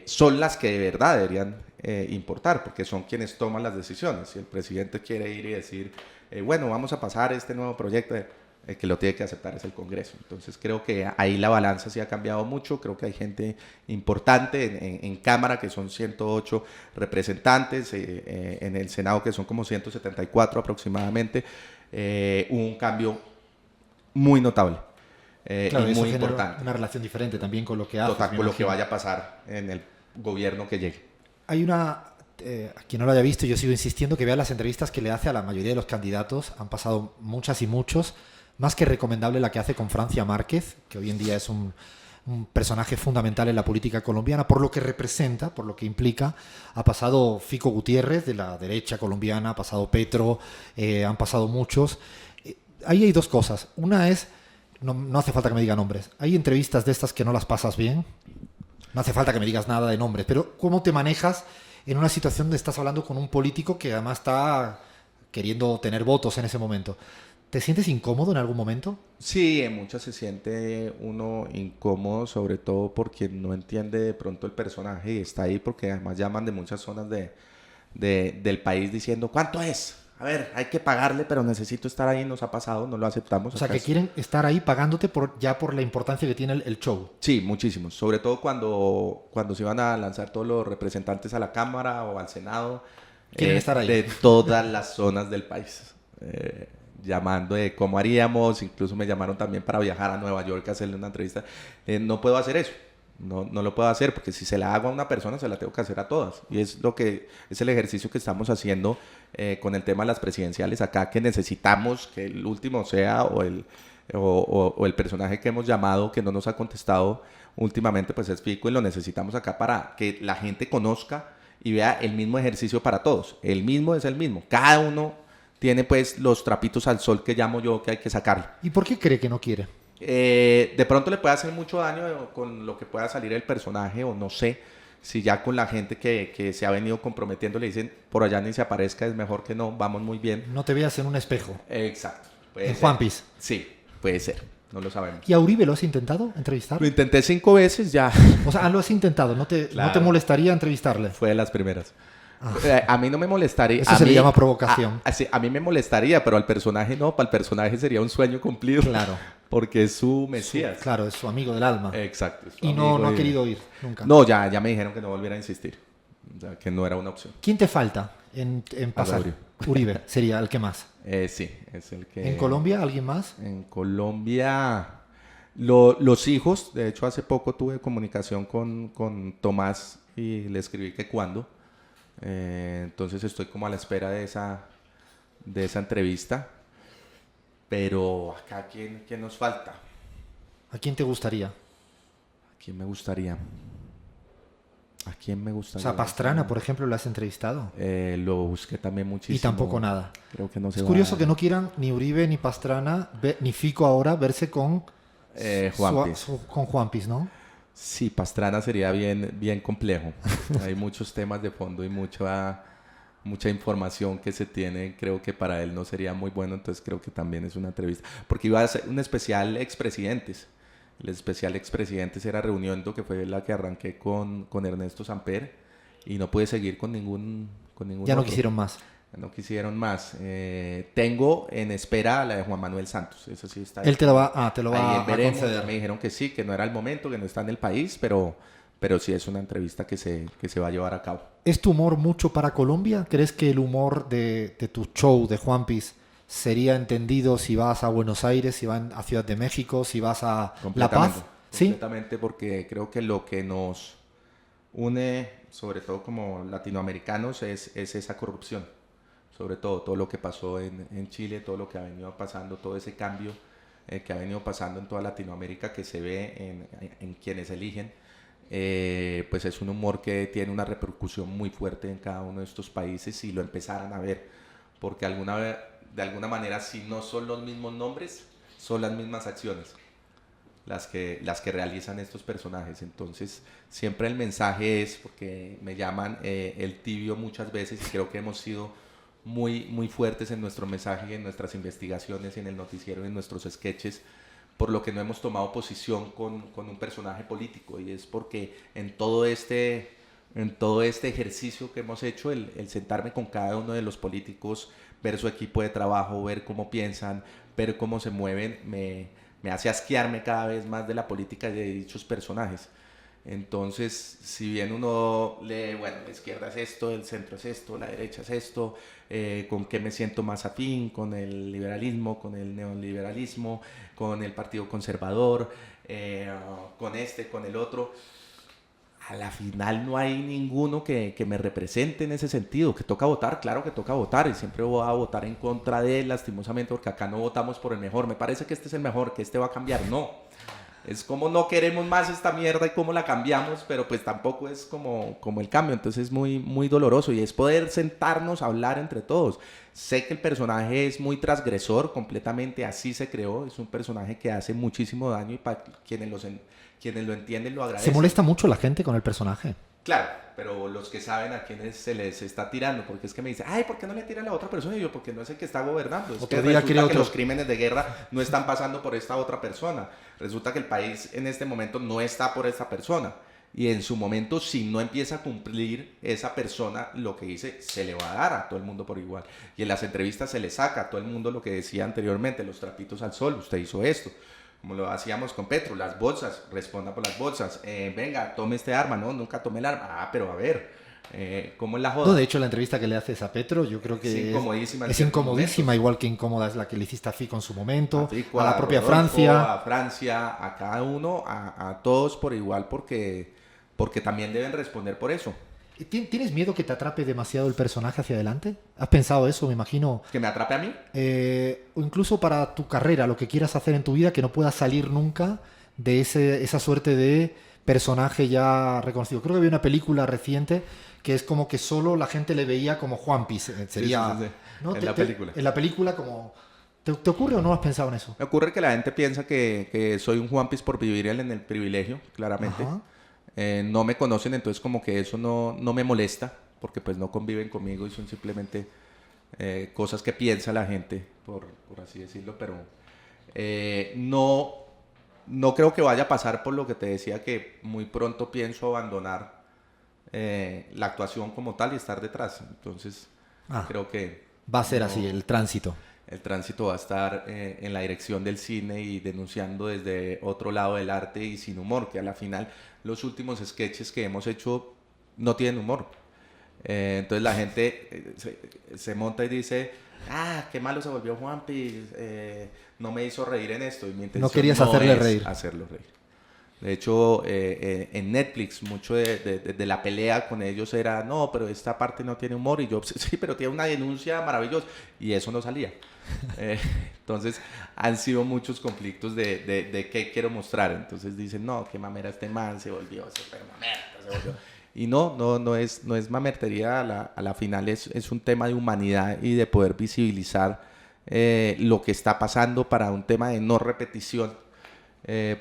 Son las que de verdad deberían importar, porque son quienes toman las decisiones. Si el presidente quiere ir y decir, bueno, vamos a pasar este nuevo proyecto, el que lo tiene que aceptar es el Congreso. Entonces creo que ahí la balanza sí ha cambiado mucho. Creo que hay gente importante en Cámara, que son 108 representantes, en el Senado, que son como 174 aproximadamente. Un cambio muy notable claro, y eso muy genera importante. una relación diferente también con lo que hace. Total, con lo que vaya a pasar en el gobierno que llegue. Hay una... a quien no lo haya visto, yo sigo insistiendo que vea las entrevistas que le hace a la mayoría de los candidatos. Han pasado muchas y muchos. Más que recomendable la que hace con Francia Márquez, que hoy en día es un personaje fundamental en la política colombiana, por lo que representa, por lo que implica. Ha pasado Fico Gutiérrez, de la derecha colombiana, ha pasado Petro, han pasado muchos. Ahí hay dos cosas. Una es, no hace falta que me diga nombres, hay entrevistas de estas que no las pasas bien, no hace falta que me digas nada de nombres, pero ¿cómo te manejas en una situación donde estás hablando con un político que además está queriendo tener votos en ese momento? ¿Te sientes incómodo en algún momento? Sí, en muchas se siente uno incómodo, sobre todo porque no entiende de pronto el personaje y está ahí porque además llaman de muchas zonas del país diciendo, ¿cuánto es? A ver, hay que pagarle, pero necesito estar ahí, nos ha pasado, no lo aceptamos. O sea, que quieren estar ahí pagándote ya por la importancia que tiene el show. Sí, muchísimos. Sobre todo cuando se iban a lanzar todos los representantes a la Cámara o al Senado. Quieren estar ahí. De todas las zonas del país. Llamando de cómo haríamos, incluso me llamaron también para viajar a Nueva York a hacerle una entrevista. No puedo hacer eso. No lo puedo hacer porque si se la hago a una persona se la tengo que hacer a todas, y es el ejercicio que estamos haciendo con el tema de las presidenciales acá, que necesitamos que el último sea o el personaje que hemos llamado que no nos ha contestado últimamente, pues es Fico, y lo necesitamos acá para que la gente conozca y vea el mismo ejercicio para todos. El mismo es el mismo, cada uno tiene pues los trapitos al sol que llamo yo que hay que sacarle. ¿Y por qué cree que no quiere? De pronto le puede hacer mucho daño con lo que pueda salir el personaje, o no sé si ya con la gente que se ha venido comprometiendo le dicen por allá ni se aparezca, es mejor que no, vamos muy bien. No te veas en un espejo. Exacto. En Juanpis. Sí, puede ser, no lo sabemos. ¿Y a Uribe lo has intentado entrevistar? Lo intenté 5 veces ya. O sea, lo has intentado, ¿no te molestaría entrevistarle? Fue de las primeras. A mí no me molestaría. Eso se le llama provocación. A mí me molestaría, pero al personaje no. Para el personaje sería un sueño cumplido. Claro. Porque es su mesías. Claro, es su amigo del alma. Exacto. Y no ha querido ir nunca. No, ya me dijeron que no volviera a insistir. O sea, que no era una opción. ¿Quién te falta en pasar? Uribe sería el que más. Sí, es el que... ¿En Colombia alguien más? En Colombia... los hijos, de hecho hace poco tuve comunicación con Tomás y le escribí que cuándo. Entonces estoy como a la espera de esa entrevista. Pero acá, ¿quién nos falta? ¿A quién te gustaría? ¿A quién me gustaría? O sea, Pastrana, por ejemplo, ¿lo has entrevistado? Lo busqué también muchísimo. Y tampoco nada. Creo que no se es curioso que no quieran ni Uribe, ni Pastrana, ni Fico ahora verse con Juanpis. Con Juanpis, ¿no? Sí, Pastrana sería bien, bien complejo. Hay muchos temas de fondo y mucha información que se tiene. Creo que para él no sería muy bueno, entonces creo que también es una entrevista. Porque iba a ser un especial expresidentes. El especial expresidentes era Reuniendo, que fue la que arranqué con Ernesto Samper, y no pude seguir con ningún Ya no otro. quisieron más. No quisieron más. Tengo en espera la de Juan Manuel Santos. Eso sí está Él te lo va, te lo ahí va a veremos. conceder. Me dijeron que sí, que no era el momento, que no está en el país, pero sí es una entrevista que se va a llevar a cabo. ¿Es tu humor mucho para Colombia? ¿Crees que el humor de tu show de Juanpis sería entendido si vas a Buenos Aires, si vas a Ciudad de México, si vas a La Paz? ¿Sí? Completamente, porque creo que lo que nos une, sobre todo como latinoamericanos, es esa corrupción. Sobre todo lo que pasó en Chile, todo lo que ha venido pasando, todo ese cambio que ha venido pasando en toda Latinoamérica, que se ve en quienes eligen, pues es un humor que tiene una repercusión muy fuerte en cada uno de estos países, y lo empezaran a ver, porque de alguna manera, si no son los mismos nombres, son las mismas acciones las que realizan estos personajes. Entonces siempre el mensaje es, porque me llaman el tibio muchas veces, y creo que hemos sido muy, muy fuertes en nuestro mensaje, en nuestras investigaciones, en el noticiero, en nuestros sketches, por lo que no hemos tomado posición con un personaje político, y es porque en todo este ejercicio que hemos hecho, el sentarme con cada uno de los políticos, ver su equipo de trabajo, ver cómo piensan, ver cómo se mueven, me hace asquearme cada vez más de la política de dichos personajes. Entonces, si bien uno lee, bueno, la izquierda es esto, el centro es esto, la derecha es esto, con qué me siento más afín, con el liberalismo, con el neoliberalismo, con el partido conservador, con el otro, a la final no hay ninguno que me represente en ese sentido. Que toca votar, claro que toca votar, y siempre voy a votar en contra de él, lastimosamente, porque acá no votamos por el mejor. Me parece que este es el mejor, que este va a cambiar. No, es como no queremos más esta mierda y cómo la cambiamos, pero pues tampoco es como el cambio. Entonces es muy, muy doloroso, y es poder sentarnos a hablar entre todos. Sé que el personaje es muy transgresor, completamente así se creó. Es un personaje que hace muchísimo daño, y para quienes lo entienden lo agradecen. ¿Se molesta mucho la gente con el personaje? Claro, pero los que saben a quienes se les está tirando, porque es que me dicen, ay, ¿por qué no le tira a la otra persona? Y yo, porque no es el que está gobernando. Es que resulta que los crímenes de guerra no están pasando por esta otra persona. Resulta que el país en este momento no está por esta persona. Y en su momento, si no empieza a cumplir esa persona lo que dice, se le va a dar a todo el mundo por igual. Y en las entrevistas se le saca a todo el mundo lo que decía anteriormente, los trapitos al sol, usted hizo esto. Como lo hacíamos con Petro, las bolsas, responda por las bolsas, venga, tome este arma, no, nunca tomé el arma, pero a ver, ¿cómo es la joda? No, de hecho la entrevista que le haces a Petro yo creo que es incomodísima, igual que incómoda es la que le hiciste a Fico en su momento, a la propia Rodolfo, Francia. A Francia, a cada uno, a todos por igual, porque también deben responder por eso. ¿Tienes miedo que te atrape demasiado el personaje hacia adelante? ¿Has pensado eso, me imagino? ¿Que me atrape a mí? O incluso para tu carrera, lo que quieras hacer en tu vida, que no puedas salir nunca de esa suerte de personaje ya reconocido. Creo que vi una película reciente que es como que solo la gente le veía como Juanpis. Sería, sí. ¿no? En la película. En la película como... ¿Te ocurre o no has pensado en eso? Me ocurre que la gente piensa que soy un Juanpis por vivir en el privilegio, claramente. Ajá. No me conocen, entonces como que eso no me molesta, porque pues no conviven conmigo y son simplemente cosas que piensa la gente, por así decirlo, pero no creo que vaya a pasar por lo que te decía, que muy pronto pienso abandonar la actuación como tal y estar detrás. Entonces creo que va a ser así el tránsito. El tránsito va a estar en la dirección del cine y denunciando desde otro lado del arte y sin humor, que a la final los últimos sketches que hemos hecho no tienen humor. Entonces la gente se monta y dice, qué malo se volvió Juanpi, no me hizo reír en esto. Y mi intención no querías hacerle reír. Hacerlo reír. De hecho, en Netflix, mucho de la pelea con ellos era, no, pero esta parte no tiene humor. Y yo, sí, pero tiene una denuncia maravillosa. Y eso no salía. Entonces, han sido muchos conflictos de qué quiero mostrar. Entonces dicen, no, qué mamera este man, se volvió súper mamerta, se volvió. Y no es mamertería, a la final es un tema de humanidad y de poder visibilizar lo que está pasando para un tema de no repetición.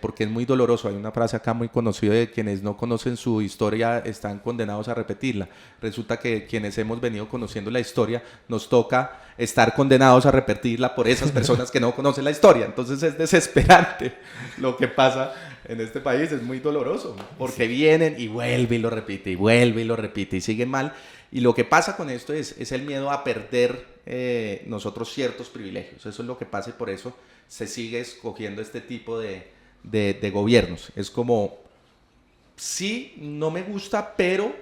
porque es muy doloroso. Hay una frase acá muy conocida de quienes no conocen su historia están condenados a repetirla. Resulta que quienes hemos venido conociendo la historia nos toca estar condenados a repetirla por esas personas que no conocen la historia. Entonces es desesperante lo que pasa en este país, es muy doloroso, porque vienen y vuelve y lo repite, y vuelve y lo repite, y sigue mal. Y lo que pasa con esto es el miedo a perder nosotros ciertos privilegios. Eso es lo que pasa y por eso se sigue escogiendo este tipo de gobiernos. Es como, sí, no me gusta, pero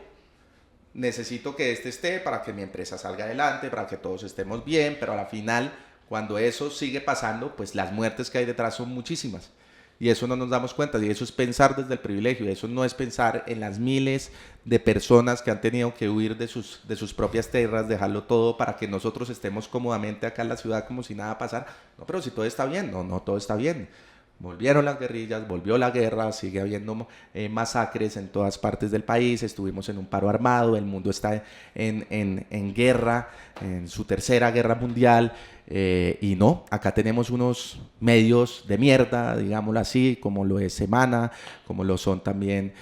necesito que este esté para que mi empresa salga adelante, para que todos estemos bien, pero a la final, cuando eso sigue pasando, pues las muertes que hay detrás son muchísimas. Y eso no nos damos cuenta, y eso es pensar desde el privilegio, y eso no es pensar en las miles de personas que han tenido que huir de sus propias tierras, dejarlo todo para que nosotros estemos cómodamente acá en la ciudad como si nada pasara. No, pero si todo está bien, no todo está bien. Volvieron las guerrillas, volvió la guerra, sigue habiendo masacres en todas partes del país, estuvimos en un paro armado, el mundo está en guerra, en su tercera guerra mundial, y no, acá tenemos unos medios de mierda, digámoslo así, como lo es Semana, como lo son también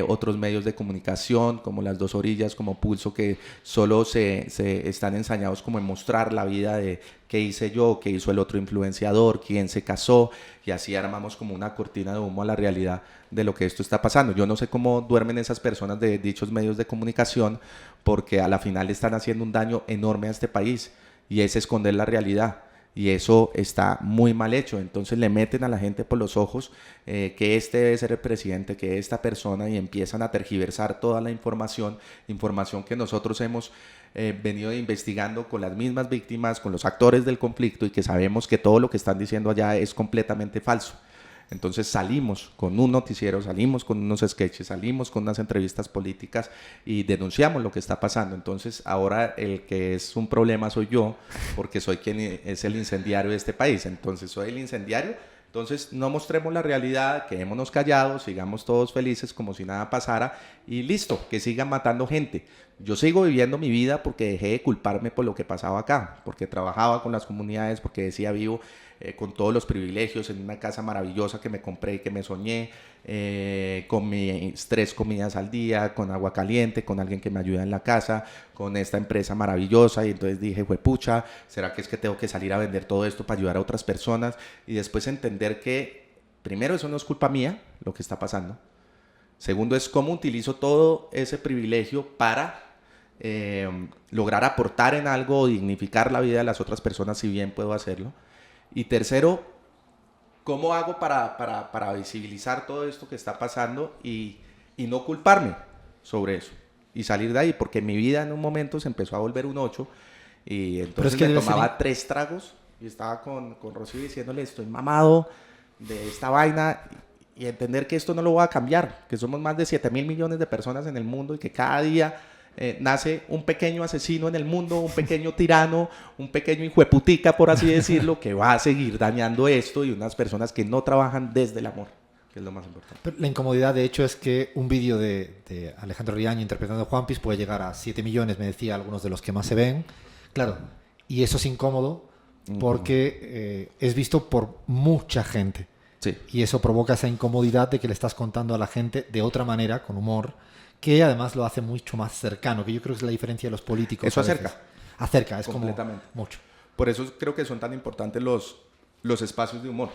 otros medios de comunicación, como Las Dos Orillas, como Pulso, que solo se están ensañados como en mostrar la vida de qué hice yo, qué hizo el otro influenciador, quién se casó, y así armamos como una cortina de humo a la realidad de lo que esto está pasando. Yo no sé cómo duermen esas personas de dichos medios de comunicación, porque a la final están haciendo un daño enorme a este país, y es esconder la realidad, y eso está muy mal hecho. Entonces le meten a la gente por los ojos que este debe ser el presidente, que esta persona, y empiezan a tergiversar toda la información que nosotros hemos venido investigando con las mismas víctimas, con los actores del conflicto, y que sabemos que todo lo que están diciendo allá es completamente falso. Entonces salimos con un noticiero, salimos con unos sketches, salimos con unas entrevistas políticas y denunciamos lo que está pasando. Entonces ahora el que es un problema soy yo, porque soy quien es el incendiario de este país. Entonces soy el incendiario. Entonces no mostremos la realidad, quedémonos callados, sigamos todos felices como si nada pasara y listo, que sigan matando gente. Yo sigo viviendo mi vida porque dejé de culparme por lo que pasaba acá, porque trabajaba con las comunidades, porque decía vivo con todos los privilegios en una casa maravillosa que me compré y que me soñé, con mis 3 comidas al día, con agua caliente, con alguien que me ayuda en la casa, con esta empresa maravillosa. Y entonces dije, juepucha, ¿será que es que tengo que salir a vender todo esto para ayudar a otras personas? Y después entender que, primero, eso no es culpa mía, lo que está pasando. Segundo, es cómo utilizo todo ese privilegio para lograr aportar en algo o dignificar la vida de las otras personas, si bien puedo hacerlo. Y tercero, ¿cómo hago para visibilizar todo esto que está pasando y no culparme sobre eso? Y salir de ahí, porque mi vida en un momento se empezó a volver un 8 y entonces me tomaba 3 tragos y estaba con Rocío diciéndole, estoy mamado de esta vaina, y entender que esto no lo va a cambiar, que somos más de 7.000 millones de personas en el mundo y que cada día nace un pequeño asesino en el mundo, un pequeño tirano, un pequeño hijueputica, por así decirlo, que va a seguir dañando esto, y unas personas que no trabajan desde el amor, que es lo más importante. Pero la incomodidad, de hecho, es que un vídeo de Alejandro Riaño interpretando a Juanpis puede llegar a 7 millones, me decía, algunos de los que más se ven. Claro, y eso es incómodo porque es visto por mucha gente. Sí. Y eso provoca esa incomodidad de que le estás contando a la gente de otra manera, con humor, que además lo hace mucho más cercano, que yo creo que es la diferencia de los políticos. Eso acerca. Acerca, es completamente. Como mucho. Por eso creo que son tan importantes los espacios de humor.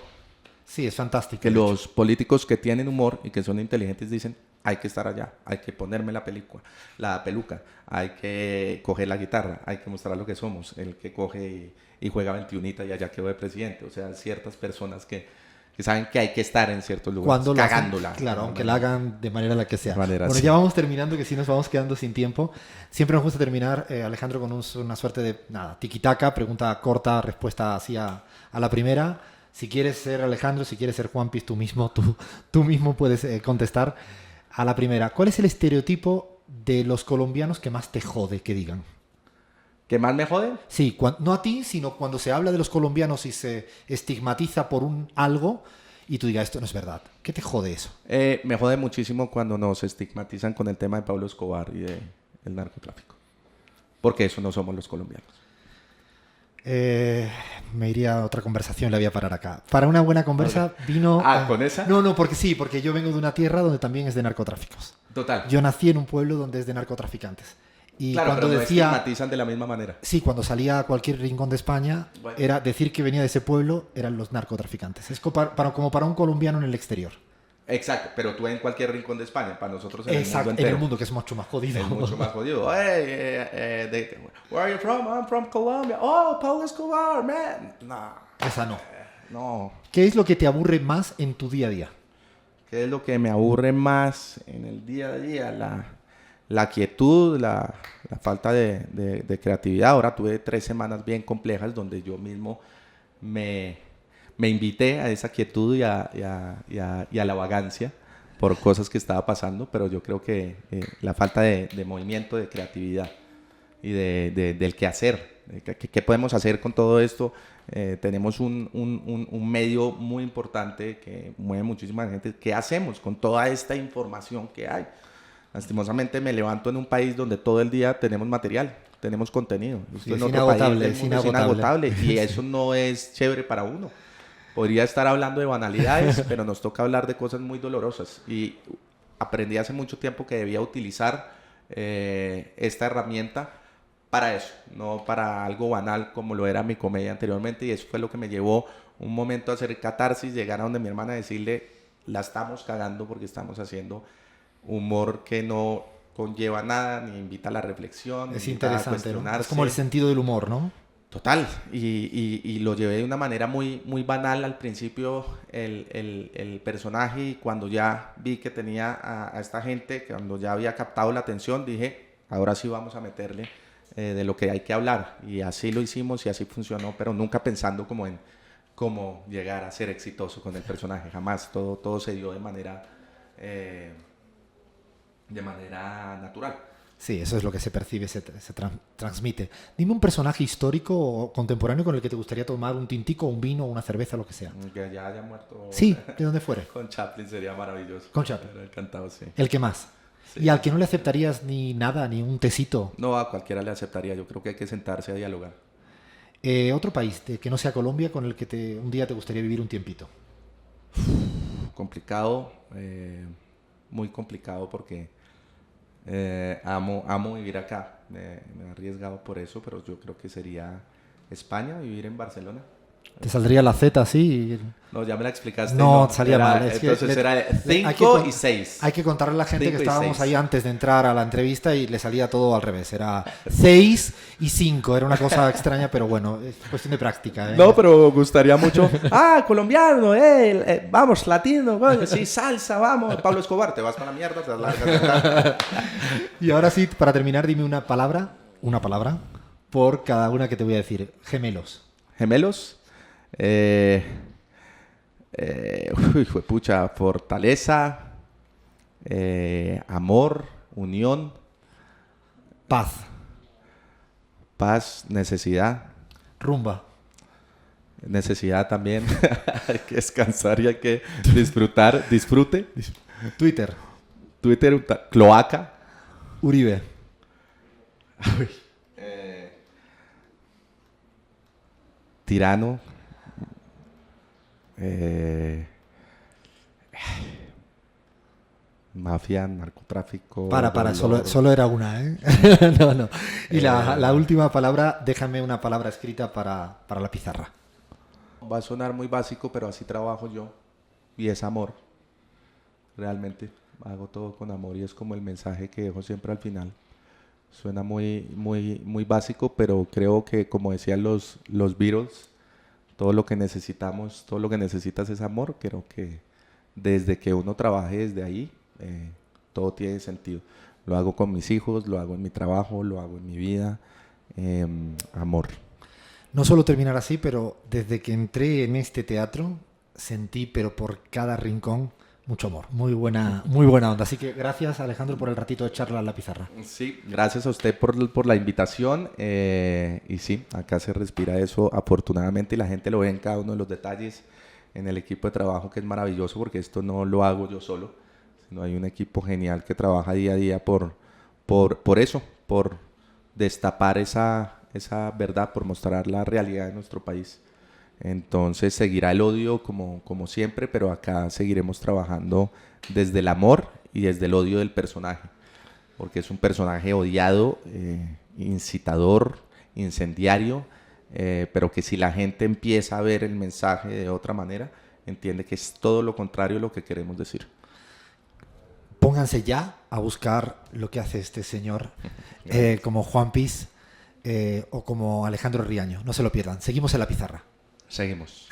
Sí, es fantástico. Que los políticos que tienen humor y que son inteligentes dicen, hay que estar allá, hay que ponerme la peluca, hay que coger la guitarra, hay que mostrar lo que somos, el que coge y juega 21 y allá quedó de presidente. O sea, ciertas personas que saben que hay que estar en ciertos lugares, cagándola. Claro, aunque la hagan de manera la que sea. Bueno, sí. Ya vamos terminando, que si nos vamos quedando sin tiempo. Siempre nos gusta terminar, Alejandro, con una suerte de, tiki-taka, pregunta corta, respuesta así a la primera. Si quieres ser Alejandro, si quieres ser Juanpis, tú mismo puedes contestar a la primera. ¿Cuál es el estereotipo de los colombianos que más te jode que digan? ¿Qué más me jode? Sí, no a ti, sino cuando se habla de los colombianos y se estigmatiza por algo y tú digas, esto no es verdad. ¿Qué te jode eso? Me jode muchísimo cuando nos estigmatizan con el tema de Pablo Escobar y del narcotráfico. Porque eso no somos los colombianos. Me iría a otra conversación, la voy a parar acá. Para una buena conversa vino... ¿Con esa? No, porque yo vengo de una tierra donde también es de narcotráficos. Total. Yo nací en un pueblo donde es de narcotraficantes. Y Claro, cuando pero decía... no estigmatizan de la misma manera. Sí, cuando salía a cualquier rincón de España, Bueno. era decir que venía de ese pueblo, eran los narcotraficantes. Es como para un colombiano en el exterior. Exacto, pero tú en cualquier rincón de España, para nosotros en el Exacto, mundo en entero. el mundo que es mucho más jodido. Es mucho más jodido. Hey, where are you from? I'm from Colombia. Oh, Pablo Escobar, man. No. Esa no. No. ¿Qué es lo que te aburre más en tu día a día? ¿Qué es lo que me aburre más en el día a día? La quietud, la falta de creatividad. Ahora tuve 3 semanas bien complejas donde yo mismo me invité a esa quietud y a la vagancia por cosas que estaba pasando, pero yo creo que la falta de movimiento, de creatividad y del quehacer. ¿Qué podemos hacer con todo esto? Tenemos un medio muy importante que mueve muchísima gente. ¿Qué hacemos con toda esta información que hay? Lastimosamente me levanto en un país donde todo el día tenemos material, tenemos contenido. Sí, en es otro inagotable, país del mundo es inagotable y eso no es chévere para uno. Podría estar hablando de banalidades, pero nos toca hablar de cosas muy dolorosas. Y aprendí hace mucho tiempo que debía utilizar esta herramienta para eso, no para algo banal como lo era mi comedia anteriormente. Y eso fue lo que me llevó un momento a hacer catarsis, llegar a donde mi hermana, decirle, la estamos cagando porque estamos haciendo humor que no conlleva nada, ni invita a la reflexión, Es ni invita a interesante, ¿no? cuestionarse. Es como el sentido del humor, ¿no? Total, y lo llevé de una manera muy, muy banal al principio el personaje, y cuando ya vi que tenía a esta gente, cuando ya había captado la atención, dije, ahora sí vamos a meterle de lo que hay que hablar, y así lo hicimos y así funcionó, pero nunca pensando como en cómo llegar a ser exitoso con el personaje, jamás, todo se dio de manera natural. Sí, eso es lo que se percibe, se transmite. Dime un personaje histórico o contemporáneo con el que te gustaría tomar un tintico, un vino, una cerveza, lo que sea. Que ya haya muerto. Sí, de donde fuere. Con Chaplin sería maravilloso. Con Chaplin. Era encantado, sí. El que más. Sí. Y al que no le aceptarías ni nada, ni un tecito. No, a cualquiera le aceptaría. Yo creo que hay que sentarse a dialogar. Otro país que no sea Colombia con el que un día te gustaría vivir un tiempito. Complicado, muy complicado porque amo vivir acá. Me he arriesgado por eso, pero yo creo que sería España, vivir en Barcelona. Te saldría la Z así. No, ya me la explicaste. No, salía mal. Entonces era 5 y 6. Hay que contarle a la gente que 5 y estábamos 6. ahí antes de entrar a la entrevista y le salía todo al revés. Era 6 y 5. Era una cosa extraña, pero bueno, es cuestión de práctica. No, pero gustaría mucho. Colombiano, vamos, latino, coño, sí, salsa, vamos. Pablo Escobar, te vas para la mierda, te das la... Y ahora sí, para terminar, dime una palabra, por cada una que te voy a decir. Gemelos. Gemelos. Pucha, fortaleza, amor, unión, Paz, necesidad, rumba, necesidad también. Hay que descansar y hay que disfrute. Twitter, Cloaca, Uribe, tirano, mafia, narcotráfico. Para, dolor. solo era una, ¿eh? No. Y la última palabra, déjame una palabra escrita para la pizarra. Va a sonar muy básico, pero así trabajo yo. Y es amor. Realmente hago todo con amor y es como el mensaje que dejo siempre al final. Suena muy, muy, muy básico, pero creo que, como decían los Beatles, todo lo que necesitamos, todo lo que necesitas es amor. Creo que desde que uno trabaje desde ahí, todo tiene sentido. Lo hago con mis hijos, lo hago en mi trabajo, lo hago en mi vida. Amor. No solo terminar así, pero desde que entré en este teatro, sentí, pero por cada rincón, mucho amor. Muy buena onda. Así que gracias, Alejandro, por el ratito de charla en la pizarra. Sí, gracias a usted por la invitación. Y sí, acá se respira eso afortunadamente y la gente lo ve en cada uno de los detalles, en el equipo de trabajo, que es maravilloso porque esto no lo hago yo solo, sino hay un equipo genial que trabaja día a día por eso, por destapar esa esa verdad, por mostrar la realidad de nuestro país. Entonces seguirá el odio como siempre, pero acá seguiremos trabajando desde el amor y desde el odio del personaje, porque es un personaje odiado, incitador, incendiario, pero que si la gente empieza a ver el mensaje de otra manera, entiende que es todo lo contrario a lo que queremos decir. Pónganse ya a buscar lo que hace este señor, como Juan Pis o como Alejandro Riaño. No se lo pierdan. Seguimos en la pizarra. Seguimos.